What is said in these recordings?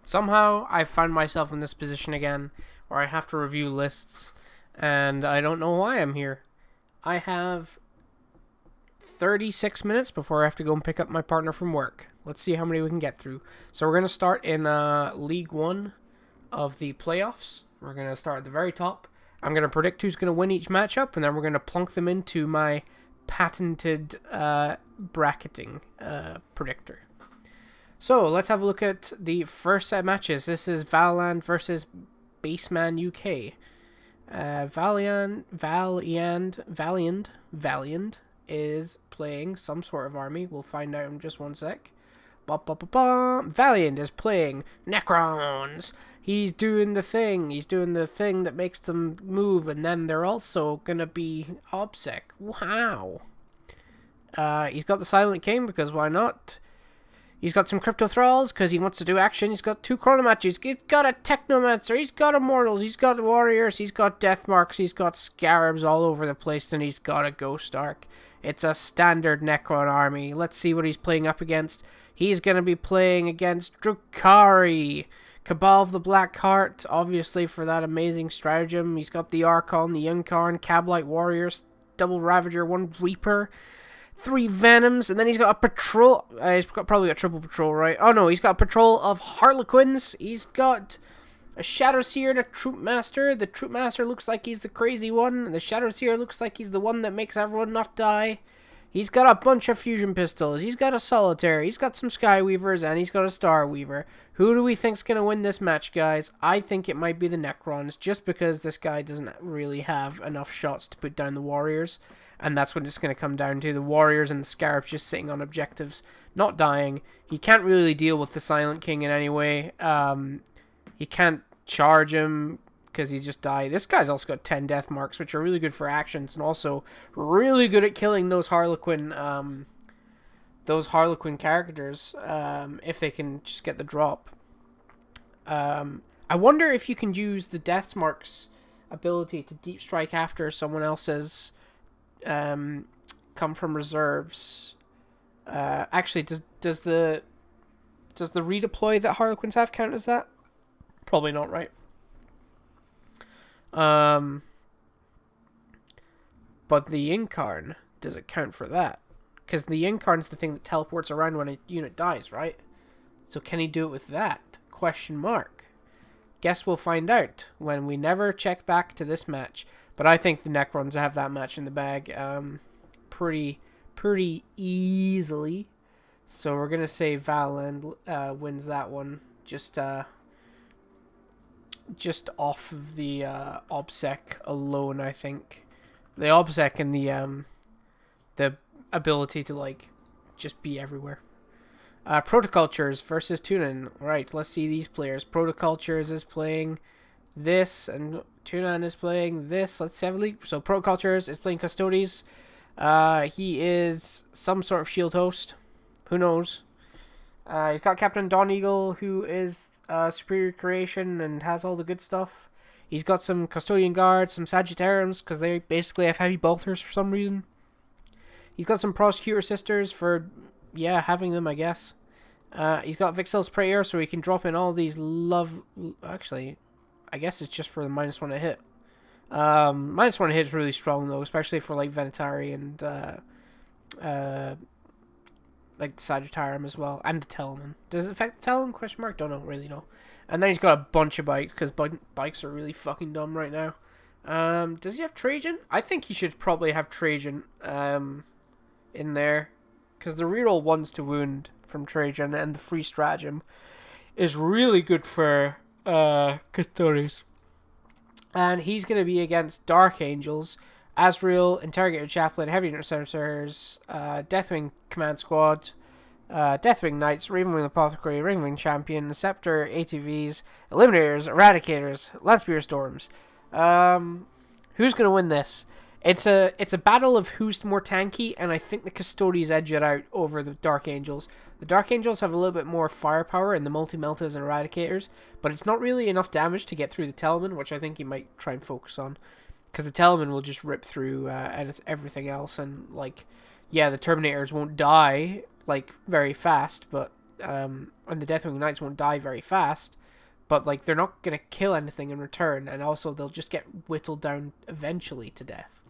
Somehow I find myself in this position again where I have to review lists, and I don't know why I'm here. I have 36 minutes before I have to go and pick up my partner from work. Let's see how many we can get through. So we're going to start in League 1 of the playoffs. We're going to start at the very top. I'm going to predict who's going to win each matchup, and then we're going to plunk them into my patented bracketing predictor. So let's have a look at the first set of matches. This is Valiant versus Baseman UK. Valiant is playing some sort of army. We'll find out in just one sec. Valiant is playing Necrons. He's doing the thing. He's doing the thing that makes them move, and then they're also gonna be OBSEC. Wow. He's got the Silent King because why not? He's got some Crypto Thralls because he wants to do action. He's got 2 Chronomatches. He's got a Technomancer. He's got Immortals. He's got Warriors. He's got Death Marks. He's got Scarabs all over the place. And he's got a Ghost Ark. It's a standard Necron army. Let's see what he's playing up against. He's going to be playing against Drukhari. Cabal of the Black Heart, obviously, for that amazing stratagem. He's got the Archon, the Yunkarn, Cablite Warriors, Double Ravager, 1 Reaper, 3 Venoms, and then he's got a patrol. Probably got triple patrol, right? Oh no, he's got a patrol of Harlequins. He's got a Shadow Seer and a Troop Master. The Troop Master looks like he's the crazy one, and the Shadow Seer looks like he's the one that makes everyone not die. He's got a bunch of fusion pistols. He's got a Solitaire. He's got some Skyweavers, and he's got a Star Weaver. Who do we think's gonna win this match, guys? I think it might be the Necrons, just because this guy doesn't really have enough shots to put down the Warriors. And that's what it's going to come down to. The Warriors and the Scarabs just sitting on objectives, not dying. He can't really deal with the Silent King in any way. He can't charge him because he just died. This guy's also got 10 death marks, which are really good for actions, and also really good at killing those Harlequin characters if they can just get the drop. I wonder if you can use the death marks ability to deep strike after someone else's come from reserves. Actually, does the redeploy that Harlequins have count as that? Probably not, right? But the Incarn, does it count for that? Because the Incarn's the thing that teleports around when a unit dies, right? So can he do it with that? Question mark. Guess we'll find out when we never check back to this match. But I think the Necrons have that match in the bag pretty easily. So we're going to say Valiant wins that one just off of the OBSEC alone, I think. The OBSEC and the ability to, like, just be everywhere. Protocultures versus Tunin. Right, let's see these players. Protocultures is playing this, and Tunan is playing this. Let's have a look. So Protocultures is playing Custodes. He is some sort of shield host. Who knows? He's got Captain Dawn Eagle, who is superior creation and has all the good stuff. He's got some Custodian Guards, some Sagittariums, because they basically have heavy bolters for some reason. He's got some Prosecutor Sisters for, yeah, having them, I guess. He's got Vixel's Prayer, so he can drop in all these Actually, I guess it's just for the -1 to hit. -1 to hit is really strong, though, especially for, like, Venatari and, like, the Sagittarium as well, and the Telemann. Does it affect the Telemann? Question mark? Don't really know. And then he's got a bunch of bikes, because bikes are really fucking dumb right now. Does he have Trajan? I think he should probably have Trajan, in there, because the reroll 1s to wound from Trajan and the free stratagem is really good for Custodes. And he's going to be against Dark Angels, Azrael, Interrogator Chaplain, Heavy Intercessors, Deathwing Command Squad, Deathwing Knights, Ravenwing Apothecary, Ringwing Champion, Scepter, ATVs, Eliminators, Eradicators, Landspear Storms. Who's going to win this? It's a battle of who's more tanky, and I think the Custodes edge it out over the Dark Angels. The Dark Angels have a little bit more firepower in the Multi-Meltas and Eradicators, but it's not really enough damage to get through the Telemann, which I think he might try and focus on. Because the Telemann will just rip through everything else, and, like, yeah, the Terminators won't die, like, very fast, but and the Deathwing Knights won't die very fast, but like they're not gonna kill anything in return, and also they'll just get whittled down eventually to death.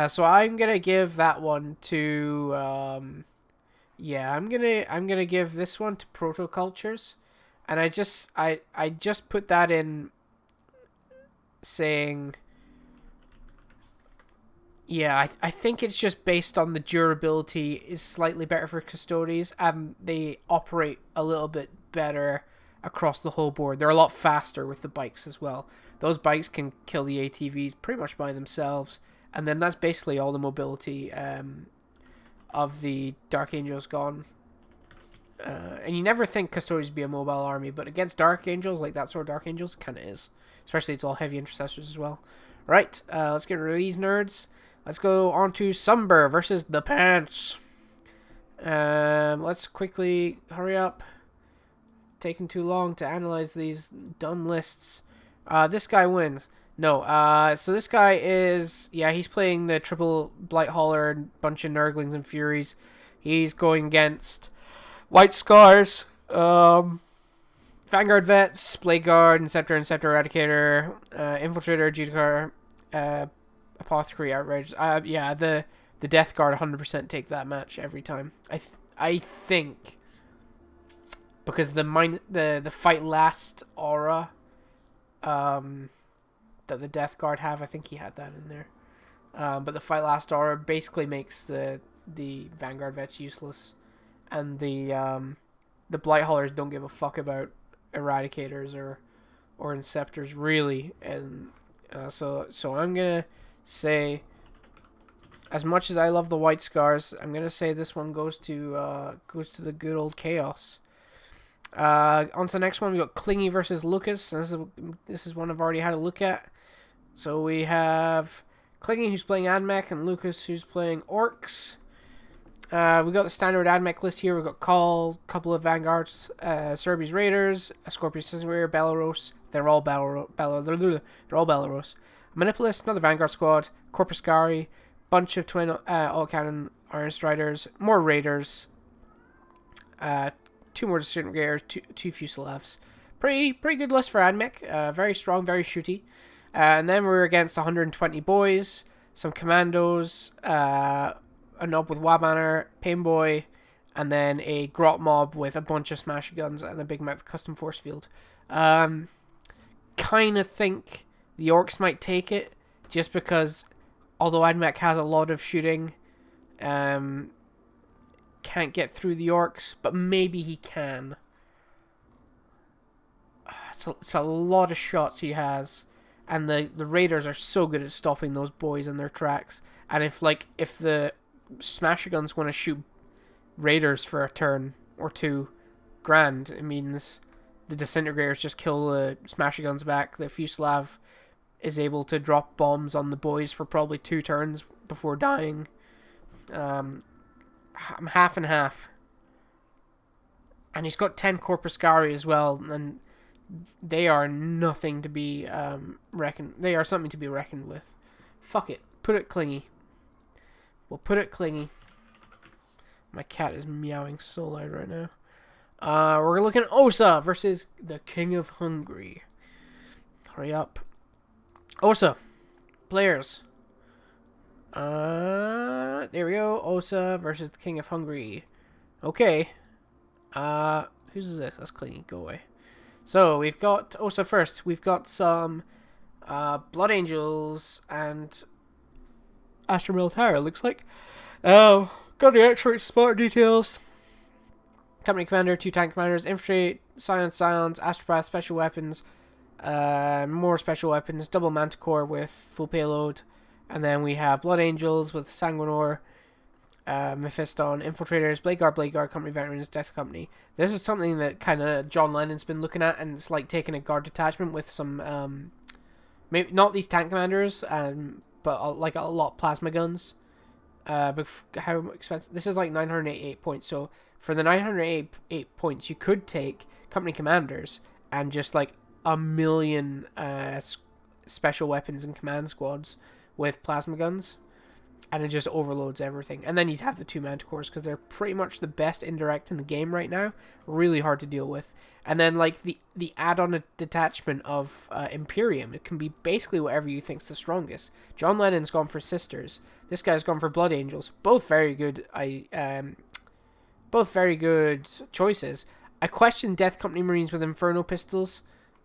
So I'm gonna give that one to yeah, I'm gonna give this one to Protocultures, and I just put that in saying, yeah, I think it's just based on the durability is slightly better for Custodes, and they operate a little bit better across the whole board. They're a lot faster with the bikes as well. Those bikes can kill the ATVs pretty much by themselves, and then that's basically all the mobility of the Dark Angels gone. And you never think Custodes would be a mobile army, but against Dark Angels, like that sort of Dark Angels, it kind of is. Especially it's all heavy intercessors as well. Right, let's get rid of these nerds. Let's go on to Sumber versus the Pants. Let's quickly hurry up. Taking too long to analyze these dumb lists. This guy wins. No, so this guy is, yeah, he's playing the triple Blight Hauler and bunch of Nurglings and Furies. He's going against White Scars, Vanguard Vets, Blade Guard, Inceptor, Eradicator, Infiltrator, Judicar, Apothecary, Outrage. Yeah, the Death Guard 100% take that match every time. I think because the fight last aura, that the Death Guard have, I think he had that in there. But the fight last aura basically makes the Vanguard Vets useless, and the Blight Haulers don't give a fuck about Eradicators or Inceptors really, and so I'm gonna say, as much as I love the White Scars, I'm gonna say this one goes to the good old Chaos. On to the next one, we got Clingy versus Lucas. And this is one I've already had a look at. So we have Clingy, who's playing Admech, and Lucas, who's playing Orcs. We got the standard Admech list here. We've got Call, couple of Vanguards, Serbi's Raiders, a Scorpius Raider, Belarus. They're all Belarus. Manipulus, another Vanguard squad, Corpuscari, bunch of twin all-cannon Iron Striders, more Raiders, 2 more Disintegrators, two Fusilavs. Pretty good list for Admech. Very strong, very shooty. And then we're against 120 boys, some commandos, a Nob with Wabanner, Painboy, and then a Grot Mob with a bunch of smash guns and a Big Mouth custom force field. Kind of think the Orcs might take it, just because although Admech has a lot of shooting, can't get through the Orcs, but maybe he can. It's a lot of shots he has, and the Raiders are so good at stopping those boys in their tracks. And if the Smasher Guns want to shoot Raiders for a turn or two, grand. It means the Disintegrators just kill the Smasher Guns back. The Fusilav is able to drop bombs on the boys for probably 2 turns before dying. I'm half and half. And he's got 10 Corpuscari as well, and they are nothing to be reckoned. They are something to be reckoned with. Fuck it. Put it Clingy. We'll put it Clingy. My cat is meowing so loud right now. We're looking at Osa versus the King of Hungary. Hurry up. Osa. Players. There we go. Osa versus the King of Hungary. Okay. Who's this? That's Clingy. Go away. So, we've got Osa first. We've got some Blood Angels and Astra Militara, looks like. Got the X-ray spot details. Company Commander, 2 Tank Commanders, Infantry, Scions, Astropath, Special Weapons, more Special Weapons, double Manticore with full payload, and then we have Blood Angels with Sanguinor, Mephiston, Infiltrators, Blade Guard, Company Veterans, Death Company. This is something that kind of John Lennon's been looking at, and it's like taking a guard detachment with some, maybe not these Tank Commanders, but like a lot of plasma guns. But how expensive? This is like 988 points, so for the 988 points, you could take Company Commanders and just like 1,000,000 special weapons and command squads with plasma guns. and it just overloads everything. And then you'd have the 2 Manticores, because they're pretty much the best indirect in the game right now. Really hard to deal with. And then, like, the add-on detachment of Imperium, it can be basically whatever you think's the strongest. John Lennon's gone for Sisters. This guy's gone for Blood Angels. Both very good. Both very good choices. I question Death Company Marines with Inferno Pistols.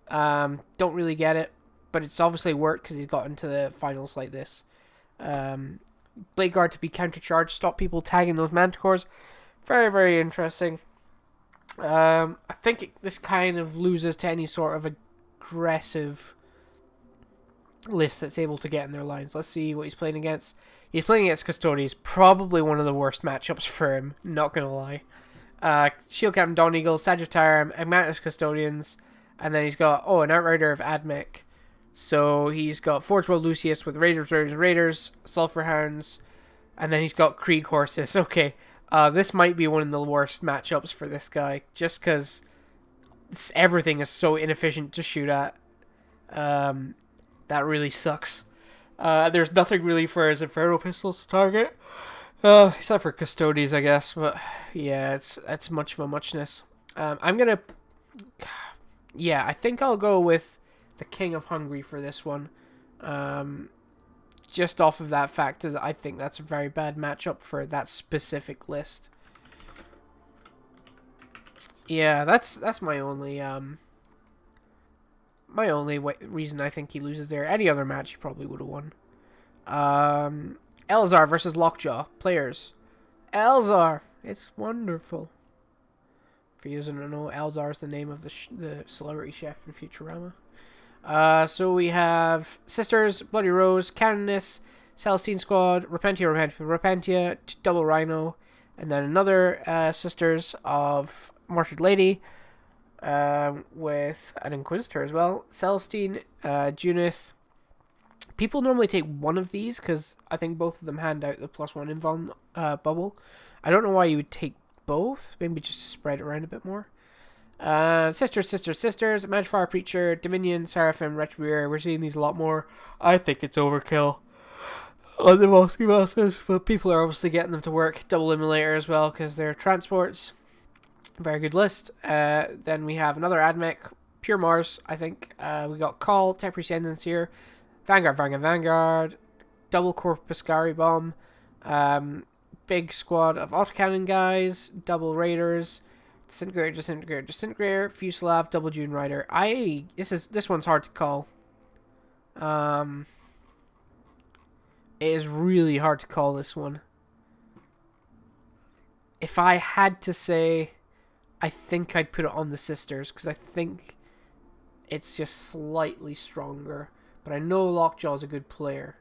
Don't really get it, but it's obviously worked because he's got into the finals like this. Blade Guard to be countercharged, stop people tagging those Manticores. Very, very interesting. I think this kind of loses to any sort of aggressive list that's able to get in their lines. Let's see what he's playing against. He's playing against Custodians. Probably one of the worst matchups for him, not going to lie. Shield Captain Dawn Eagle, Sagittarium, Agmatis Custodians, and then he's got, an Outrider of Admech. So he's got Forge World Lucius with Raiders, Sulphur Hounds, and then he's got Krieg Horses. Okay, this might be one of the worst matchups for this guy, just because everything is so inefficient to shoot at. That really sucks. There's nothing really for his Inferno Pistols to target. Except for Custodies, I guess. But yeah, it's much of a muchness. I think I'll go with the King of Hungary for this one. Just off of that fact, I think that's a very bad matchup for that specific list. Yeah, that's my only reason I think he loses there. Any other match he probably would have won. Elzar versus Lockjaw. Players. Elzar. It's wonderful. For you who don't know, Elzar is the name of the celebrity chef in Futurama. So we have Sisters, Bloody Rose, Canoness, Celestine Squad, Repentia, Double Rhino, and then another Sisters of Martyred Lady, with an Inquisitor as well. Celestine, Junith. People normally take one of these because I think both of them hand out the +1 invuln bubble. I don't know why you would take both. Maybe just to spread it around a bit more. Sisters, Magifire Preacher, Dominion, Seraphim, Retribuer. We're seeing these a lot more. I think it's overkill on the multi-masses, but people are obviously getting them to work. Double Immolator as well because they're transports. Very good list. Then we have another Admech, Pure Mars, I think. We got Call, Temporary Sentence here. Vanguard, double Corpuscari Bomb, big squad of autocannon guys, double Raiders, Disintegrator, Fuselav, double June Rider. This one's hard to call. It is really hard to call this one. If I had to say, I think I'd put it on the Sisters because I think it's just slightly stronger. But I know Lockjaw's a good player.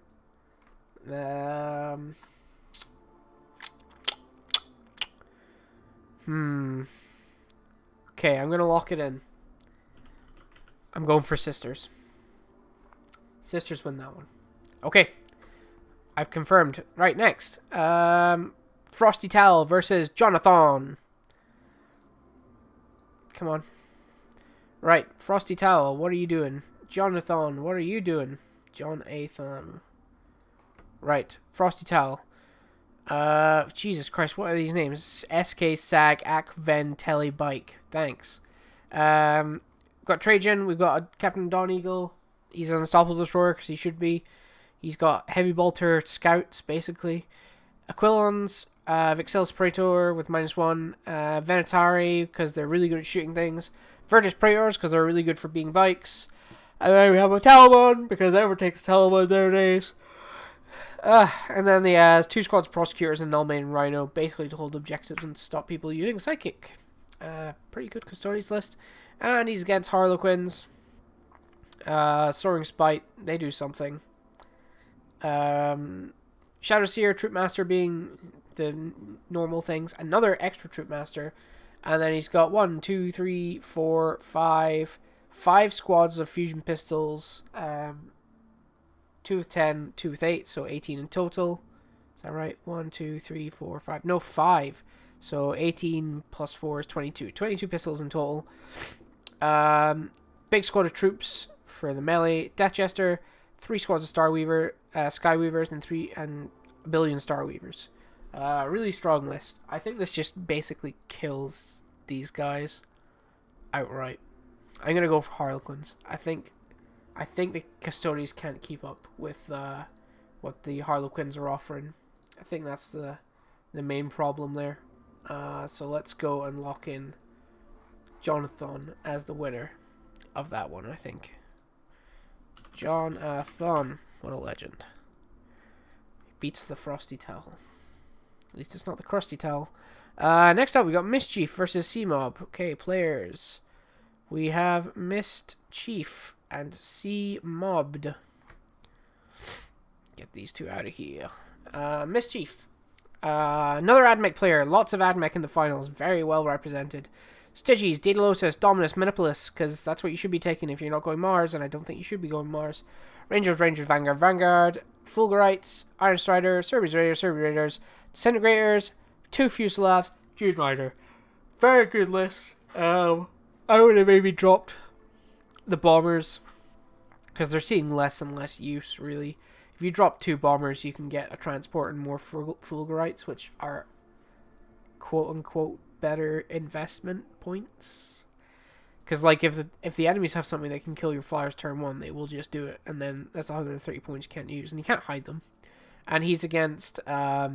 Okay, I'm going to lock it in. I'm going for Sisters. Sisters win that one. Okay. I've confirmed. Right, next. Frosty Tal versus Jonathan. Come on. Right, Frosty Tal, what are you doing? Jonathan, what are you doing? Jonathan. Right, Frosty Tal. Jesus Christ, what are these names? SK, Sag, Ak, Ven, Telly, Bike. Thanks. Got Trajan, we've got a Captain Dawn Eagle. He's an Unstoppable Destroyer, because he should be. He's got Heavy Bolter Scouts, basically. Aquilons, Vixelis Praetor with -1. Venatari, because they're really good at shooting things. Virtus Praetors, because they're really good for being bikes. And then we have a Talabon, because everyone takes Talabon nowadays. And then he has 2 squads of Prosecutors and Nullmane and Rhino, basically to hold objectives and stop people using Psychic. Pretty good Custodians list. And he's against Harlequins. Soaring Spite, they do something. Shadow Seer, Troopmaster being the normal things. Another extra Troopmaster. And then he's got 1, 2, 3, 4, 5... 5 squads of fusion pistols, 2 with 10, 2 with 8, so 18 in total. Is that right? 1, 2, 3, 4, 5. No, 5. So 18 plus 4 is 22. 22 pistols in total. Big squad of troops for the melee. Death Jester, 3 squads of Skyweavers, and a billion Star Weavers. Really strong list. I think this just basically kills these guys outright. I'm gonna go for Harlequins. I think the Custodians can't keep up with what the Harlequins are offering. I think that's the main problem there. So let's go and lock in Jonathan as the winner of that one, I think. Jonathan, what a legend. He beats the Frosty Towel. At least it's not the Crusty Towel. Next up, we got Mischief versus C-Mob. Okay, players. We have Mischief and C-Mobbed. Get these two out of here. Mischief. Another AdMech player. Lots of AdMech in the finals. Very well represented. Stygies, Daedalosus, Dominus, Minipolis, because that's what you should be taking if you're not going Mars, and I don't think you should be going Mars. Rangers, Vanguard, Fulgurites, Iron Strider, Cerberus Raiders, Disintegrators, 2 Fuselafs, June Rider. Very good list. I would have maybe dropped the Bombers, because they're seeing less and less use, really. If you drop 2 Bombers, you can get a Transport and more Fulgurites, which are quote-unquote better investment points. Because, like, if the enemies have something that can kill your flyers turn 1, they will just do it, and then that's 130 points you can't use, and you can't hide them. And he's against Nidza.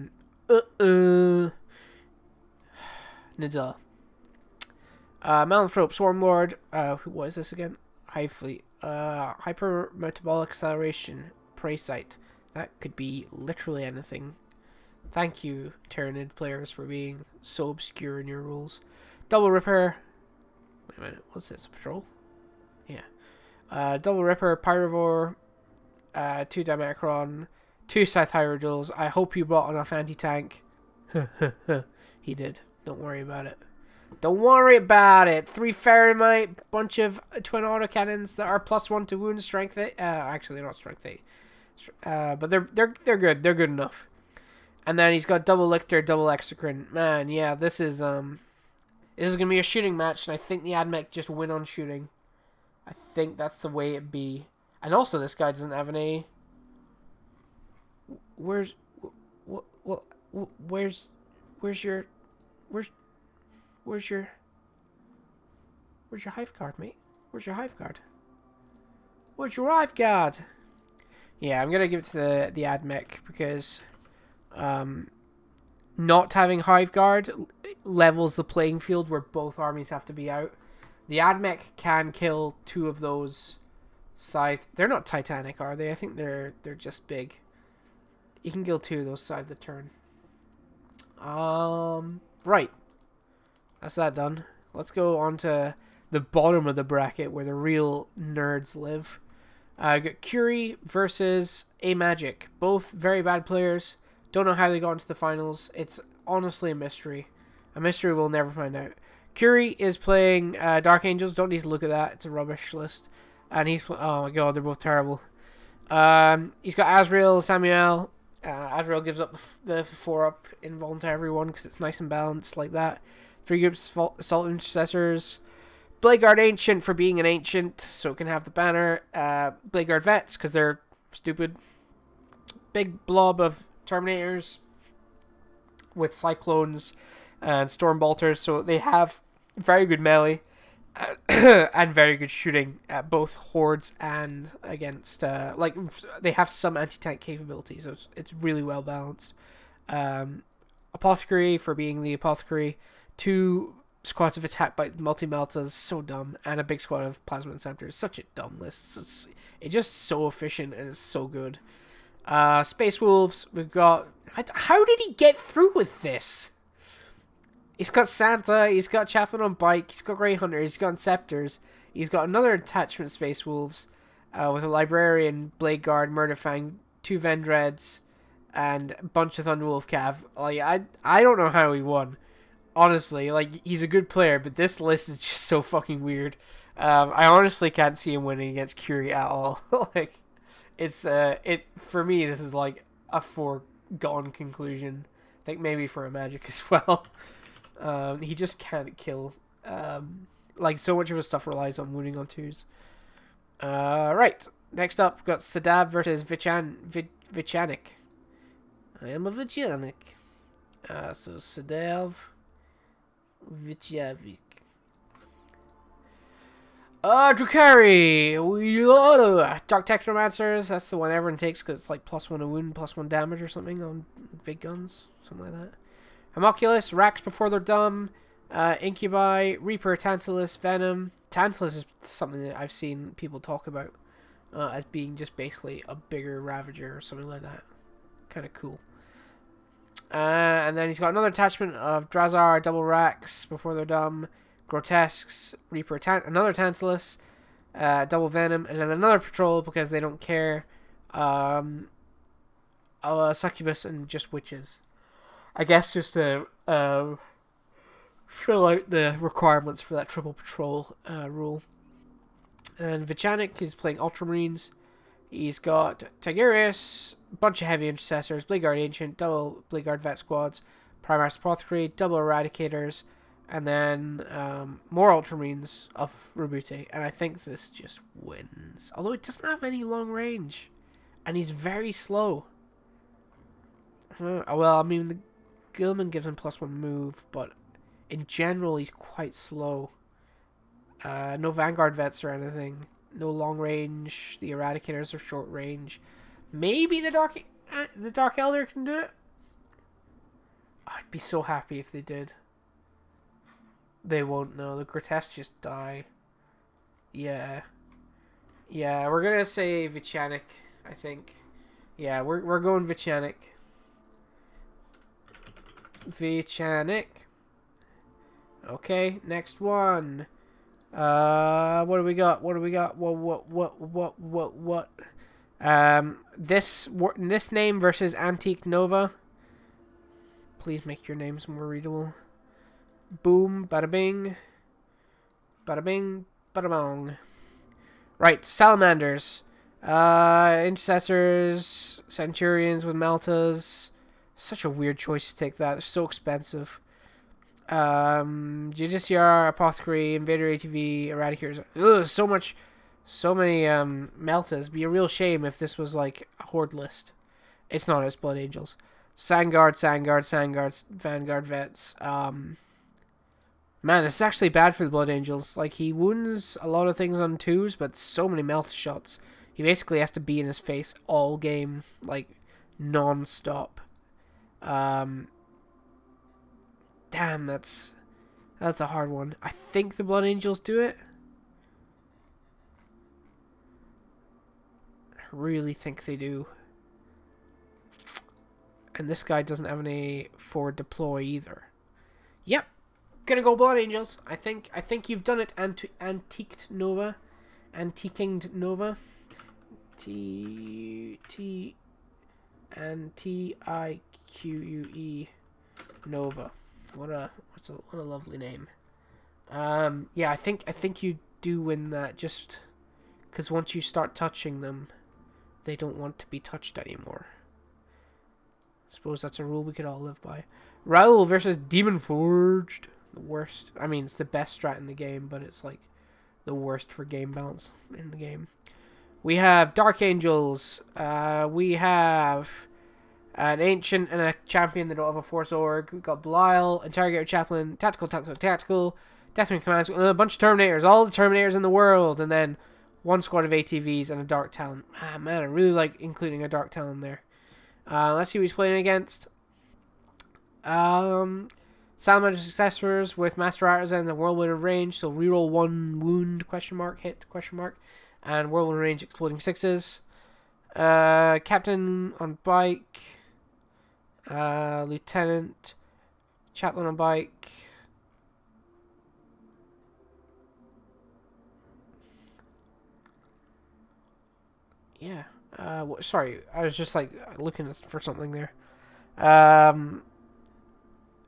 Malanthrope, Swarmlord, what is this again? Hive Fleet. Hyper Metabolic Acceleration, Prey Sight. That could be literally anything. Thank you, Tyrannid players, for being so obscure in your rules. Double Ripper. Wait a minute, what's this? Patrol? Yeah. Double Ripper, Pyrovore, 2 Dimacron, 2 Scythe Hydroduals. I hope you brought enough anti-tank. He did. Don't worry about it. Don't worry about it. 3 Fahrenheit, bunch of twin autocannons that are +1 to wound, strength 8. Actually, they're not strength 8. But they're good. They're good enough. And then he's got double Lictor, double Exocrine. Man, yeah, this is gonna be a shooting match, and I think the AdMech just win on shooting. I think that's the way it be. And also, this guy doesn't have an A. Where's your Hive Guard, mate? Where's your Hive Guard? Where's your Hive Guard? Yeah, I'm gonna give it to the AdMech because not having Hive Guard levels the playing field where both armies have to be out. The AdMech can kill 2 of those scythe. They're not Titanic, are they? I think they're just big. You can kill 2 of those scythe the turn. Right. That's that done. Let's go on to the bottom of the bracket where the real nerds live. Got Curie versus A Magic. Both very bad players. Don't know how they got into the finals. It's honestly a mystery. A mystery we'll never find out. Curie is playing Dark Angels. Don't need to look at that. It's a rubbish list. And he's... oh my god, they're both terrible. He's got Azrael, Samuel. Azrael gives up the 4-up invuln to everyone because it's nice and balanced like that. 3 groups of Assault Intercessors. Bladeguard Ancient for being an Ancient, so it can have the banner. Bladeguard Vets because they're stupid. Big blob of Terminators with Cyclones and Stormbolters, so they have very good melee and very good shooting at both hordes and against like they have some anti-tank capabilities, so it's really well balanced. Apothecary for being the Apothecary, 2 squads of attack by multi-meltas, so dumb, and a big squad of Plasma Inceptors. Such a dumb list. It's just so efficient and it's so good. Space Wolves, we've got... How did he get through with this? He's got Santa, he's got Chaplain on Bike, he's got Grey Hunter, he's got Inceptors, he's got another attachment Space Wolves, with a Librarian, Blade Guard, Murderfang, 2 Vendreads, and a bunch of Thunderwolf Cav. Like, I don't know how he won. Honestly, like, he's a good player, but this list is just so fucking weird. I honestly can't see him winning against Curie at all. Like... for me, this is like a foregone conclusion. I think maybe for a Magic as well. He just can't kill. Like, so much of his stuff relies on wounding on 2s. Right. Next up, we've got Sadab versus Vichanik. I am a Vichanic. So Sedav, Vichavik. Drukari! Dark Technomancers. That's the one everyone takes because it's like +1 a wound, +1 damage or something on big guns. Something like that. Homunculus, Racks before they're dumb. Incubi, Reaper, Tantalus, Venom. Tantalus is something that I've seen people talk about as being just basically a bigger Ravager or something like that. Kind of cool. And then he's got another attachment of Drazar, Double Racks before they're dumb. Grotesques, Reaper, another Tantalus, Double Venom, and then another Patrol because they don't care. Succubus and just Witches. I guess just to fill out the requirements for that triple patrol rule. And Vichanic is playing Ultramarines. He's got Tigurius, a bunch of heavy intercessors, Blade Guard Ancient, double Blade Guard Vet squads, Primaris Apothecary, double Eradicators, and then more Ultramarines of Rabute. And I think this just wins. Although it doesn't have any long range. And he's very slow. Well, I mean, the Gilman gives him +1 move, but in general, he's quite slow. No Vanguard Vets or anything. No long range. The Eradicators are short range. Maybe the Dark Elder can do it. I'd be so happy if they did. They won't know. The Grotesques just die. Yeah. Yeah, we're gonna say Vichanic, I think. Yeah, we're going Vichanic. Vichanic. Okay, next one. What do we got? What? This name versus Antique Nova. Please make your names more readable. Boom, bada bing. Bada bing, bada bong. Right, Salamanders. Intercessors, Centurions with Meltas. Such a weird choice to take that. They're so expensive. Judiciar, Apothecary, Invader ATV, Eradicators. Ugh, so many Meltas. Be a real shame if this was like a horde list. It's not, it's Blood Angels. Sandguard, Vanguard Vets. Man, this is actually bad for the Blood Angels. Like, he wounds a lot of things on 2s, but so many Melta shots. He basically has to be in his face all game, like, non-stop. Damn, that's a hard one. I think the Blood Angels do it. I really think they do. And this guy doesn't have any forward deploy either. Yep. Gonna go Blood Angels. I think you've done it. Antiqued Nova. Antiquinged Nova. Antiquue Nova. What a lovely name. Yeah, I think you do win that, just because once you start touching them, they don't want to be touched anymore. Suppose that's a rule we could all live by. Raoul versus Demon Forged. The worst. I mean, it's the best strat in the game, but it's like the worst for game balance in the game. We have Dark Angels. We have an Ancient and a Champion that don't have a Force Org. We've got Belial, Interrogator Chaplain, Tactical, Deathwing Commands, a bunch of Terminators, all the Terminators in the world, and then one squad of ATVs and a Dark Talon. Ah, man, I really like including a Dark Talon there. Let's see who he's playing against. Salamander Successors with Master Artisans and Whirlwind of Range, so reroll 1 wound, hit, and Whirlwind Range exploding 6s. Captain on bike. Lieutenant. Chaplain on bike. Yeah. Sorry, I was just like looking for something there.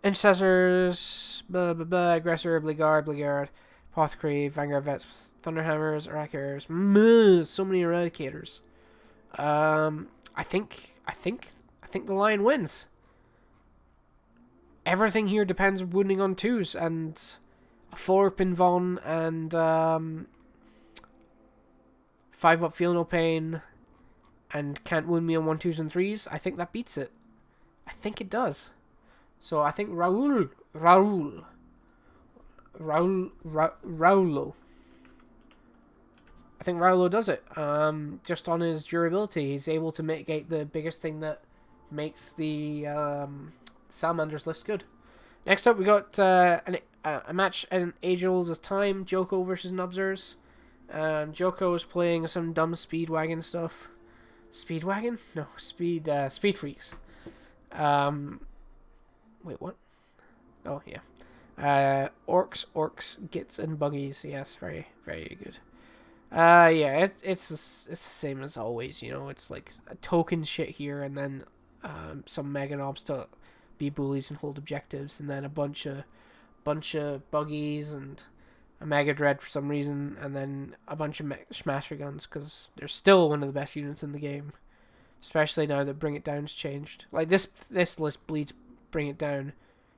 Intercessors, Aggressor, Blade Apothecary, Vanguard Vets, Thunderhammers, Eradicators. So many Eradicators. I think the Lion wins. Everything here depends on wounding on 2s and a 4-up in Von and 5-up Feel No Pain and can't wound me on 1, 2s and 3s. I think that beats it. think it does. So I think Raulo. I think Raulo does it. Just on his durability, he's able to mitigate the biggest thing that makes the Salamanders list good. Next up, we got a match in Age Old Time, Joko versus Nubzers. Joko is playing some dumb Speedwagon stuff. Speedwagon? No, Speed Freaks. Wait, what? Oh, yeah. Orcs, Gits, and Buggies. Yes, very, very good. Yeah, it's the same as always, you know. It's like a token shit here, and then some Mega Knobs to be bullies and hold objectives, and then a bunch of Buggies and a Mega Dread for some reason, and then a bunch of Smasher Guns, because they're still one of the best units in the game, especially now that Bring It Down's changed. Like, this list bleeds Bring It Down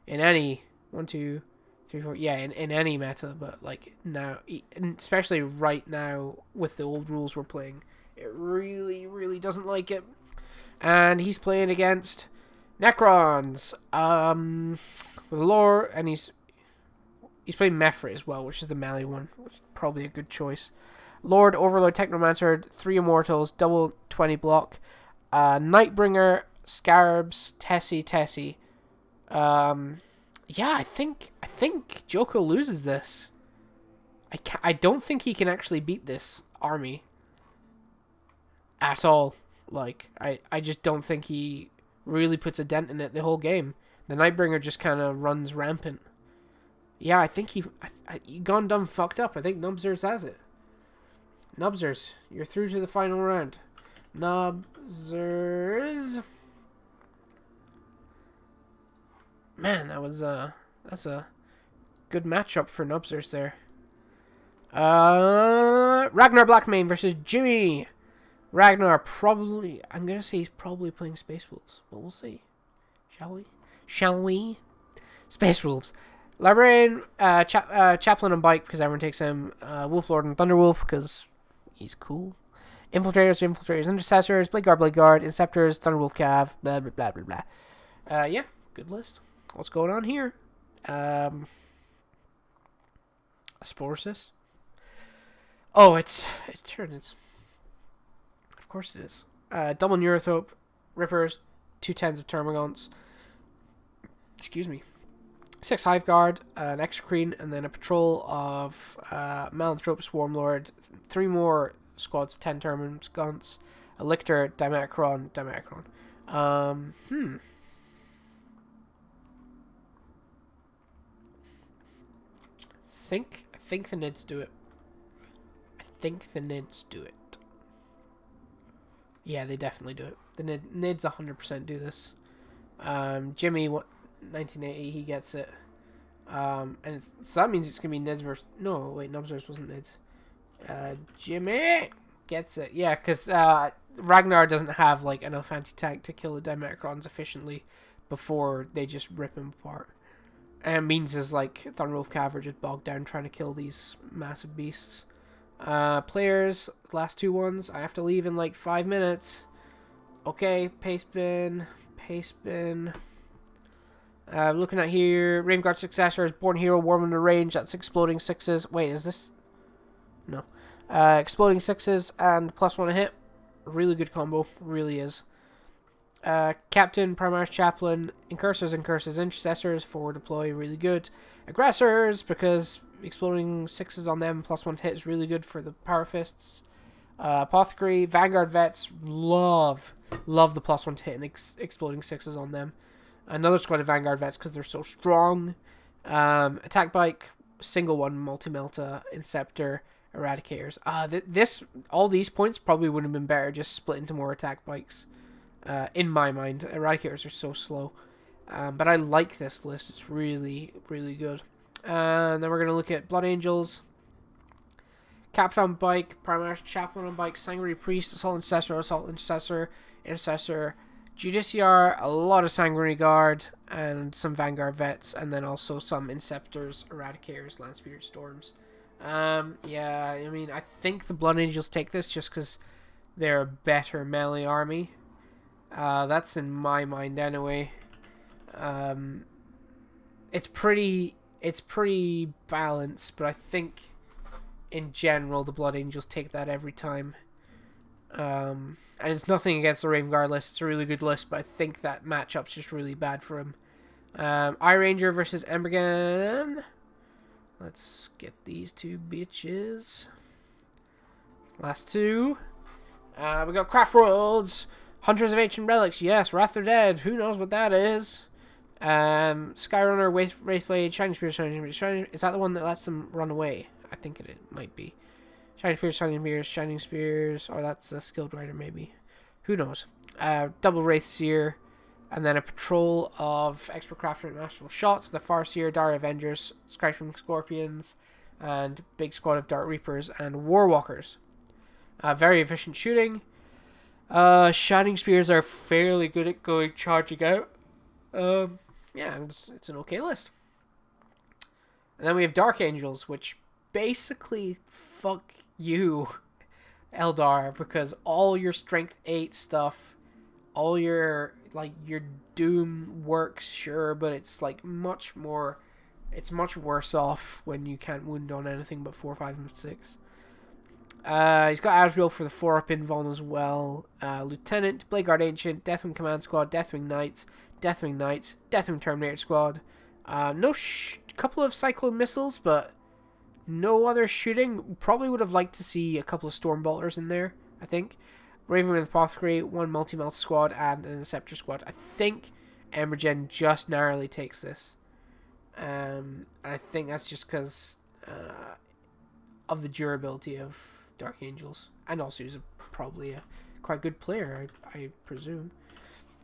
in any 1, 2, 3, 4, yeah, in any meta, but like now, especially right now with the old rules we're playing, it really, really doesn't like it. And he's playing against Necrons, with lore, and he's playing Mefrit as well, which is the melee one, which is probably a good choice. Lord, Overlord, Technomancer, 3 Immortals, double 20 block, Nightbringer, Scarabs, Tessie. Yeah, I think Joko loses this. I don't think he can actually beat this army at all. Like, I just don't think he really puts a dent in it the whole game. The Nightbringer just kind of runs rampant. Yeah, I think he gone dumb fucked up. I think Nubzers has it. Nubzers, you're through to the final round. Nubzers. Man, that's a good matchup for Nubzers there. Ragnar Blackmane versus Jimmy. Ragnar probably, I'm gonna say he's probably playing Space Wolves, but we'll see. Shall we? Space Wolves. Librarian, Chaplain on bike because everyone takes him. Wolf Lord and Thunderwolf because he's cool. Infiltrators, Intercessors, Blade Guard, Inceptors, Thunderwolf Cav, blah blah blah blah blah. Yeah, good list. What's going on here? A Sporicist? Oh, it's Tyranids. Of course it is. Double Neurothrope, Rippers, 2 10s of Termagants. Excuse me. 6 Hive Guard, an Exocrine, and then a patrol of Malanthrope, Swarmlord, 3 more squads of 10 Termagants, a Lictor, Dimecron. I think the Nids do it. Yeah, they definitely do it. The Nids 100% do this. Jimmy, 1980, he gets it. And so that means it's going to be Nids versus... No, wait, Nubzers wasn't Nids. Jimmy gets it. Yeah, because Ragnar doesn't have like enough anti-tank to kill the Dimecrons efficiently before they just rip him apart. And it means is like Thunderwolf Cav are just bogged down trying to kill these massive beasts. Players, last 2 ones. I have to leave in like 5 minutes. Okay, paste bin. Looking at here, Rainguard Successors, Born Hero, Warm in the Range, that's Exploding 6s. Wait, is this? No. Exploding 6s and +1 a hit. Really good combo, really is. Captain, Primaris Chaplain, Incursors, Intercessors, forward deploy, really good. Aggressors, because Exploding 6s on them, +1 hit is really good for the Power Fists. Apothecary, Vanguard Vets, love the +1 hit and Exploding 6s on them. Another squad of Vanguard Vets because they're so strong. Attack Bike, single one, Multi-Melta, Inceptor, Eradicators. All these points probably would have been better just split into more Attack Bikes. In my mind, Eradicators are so slow. But I like this list. It's really, really good. And then we're going to look at Blood Angels, Captain on bike, Primaris Chaplain on bike, Sanguinary Priest, Assault Intercessor, Judiciar, a lot of Sanguinary Guard, and some Vanguard Vets, and then also some Inceptors, Eradicators, Landspeeder Storms. Yeah, I mean, I think the Blood Angels take this just because they're a better melee army. That's in my mind anyway. It's pretty balanced, but I think in general the Blood Angels take that every time. And it's nothing against the Raven Guard list. It's a really good list, but I think that matchup's just really bad for him. Eye Ranger versus Embergan. Let's get these two bitches. Last two. We got Craft Worlds. Hunters of Ancient Relics. Yes, Wrath of the Dead. Who knows what that is? Skyrunner, Wraithblade, Shining Spear, Shining. Is that the one that lets them run away? I think it might be. Shining Spears, or that's a Skilled Rider maybe. Who knows? Double Wraith Seer, and then a patrol of Expert Crafter and Masterful Shots, the Farseer, Dire Avengers, Scrying Scorpions, and big squad of Dart Reapers and Warwalkers. Very efficient shooting. Shining Spears are fairly good at charging out. Yeah, it's an okay list. And then we have Dark Angels, which basically fuck you, Eldar, because all your Strength 8 stuff, all your Doom works, sure, but it's much worse off when you can't wound on anything but 4, 5, and 6. He's got Asriel for the 4-up invuln as well. Lieutenant, Blade Guard Ancient, Deathwing Command Squad, Deathwing Knights, Deathwing Terminator Squad. Couple of Cyclone Missiles, but no other shooting. Probably would have liked to see a couple of Stormbolters in there, I think. Ravenwing Apothecary, 1 Multi-Melt Squad, and an Inceptor Squad. I think Embergen just narrowly takes this. And I think that's just because of the durability of Dark Angels. And also he's probably a quite good player, I presume.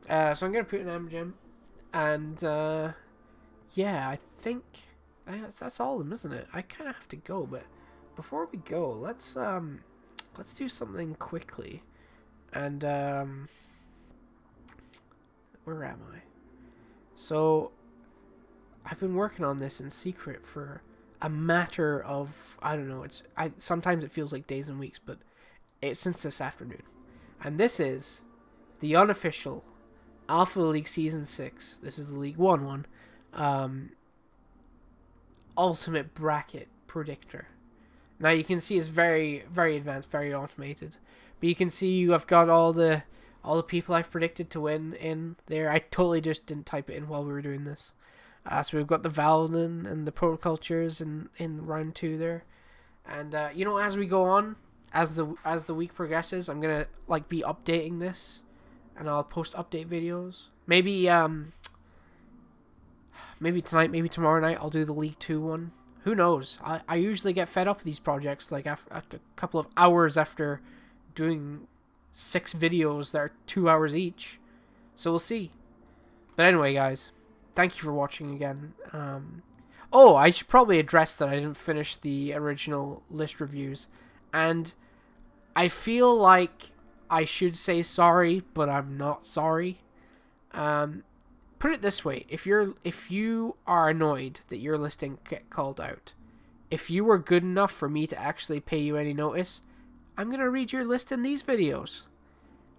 So I'm going to put in Embergen. And yeah, I think that's all of them, isn't it? I kind of have to go, but before we go, let's do something quickly. And where am I? So I've been working on this in secret for a matter of, I don't know, sometimes it feels like days and weeks, but it's since this afternoon. And this is the unofficial Alpha League Season 6. This is the League 1 one. Ultimate bracket predictor. Now you can see it's very, very advanced, very automated. But you can see I've got all the people I've predicted to win in there. I totally just didn't type it in while we were doing this. So we've got the Valadin and the Protocultures in round 2 there. And as we go on, as the week progresses, I'm gonna be updating this, and I'll post update videos. Maybe tonight, maybe tomorrow night, I'll do the League 2 one. Who knows? I usually get fed up with these projects after a couple of hours after doing 6 videos that are 2 hours each. So we'll see. But anyway, guys, thank you for watching again. I should probably address that I didn't finish the original list reviews. And I feel like I should say sorry, but I'm not sorry. Put it this way, if you are annoyed that your listing get called out, if you were good enough for me to actually pay you any notice, I'm going to read your list in these videos.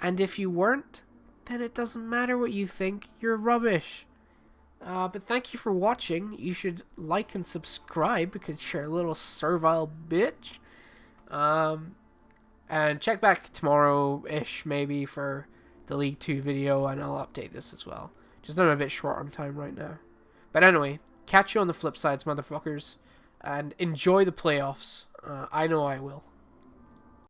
And if you weren't, then it doesn't matter what you think, you're rubbish. But thank you for watching. You should like and subscribe because you're a little servile bitch. And check back tomorrow-ish maybe for the League 2 video, and I'll update this as well. Just I'm a bit short on time right now. But anyway, catch you on the flip sides, motherfuckers. And enjoy the playoffs. I know I will.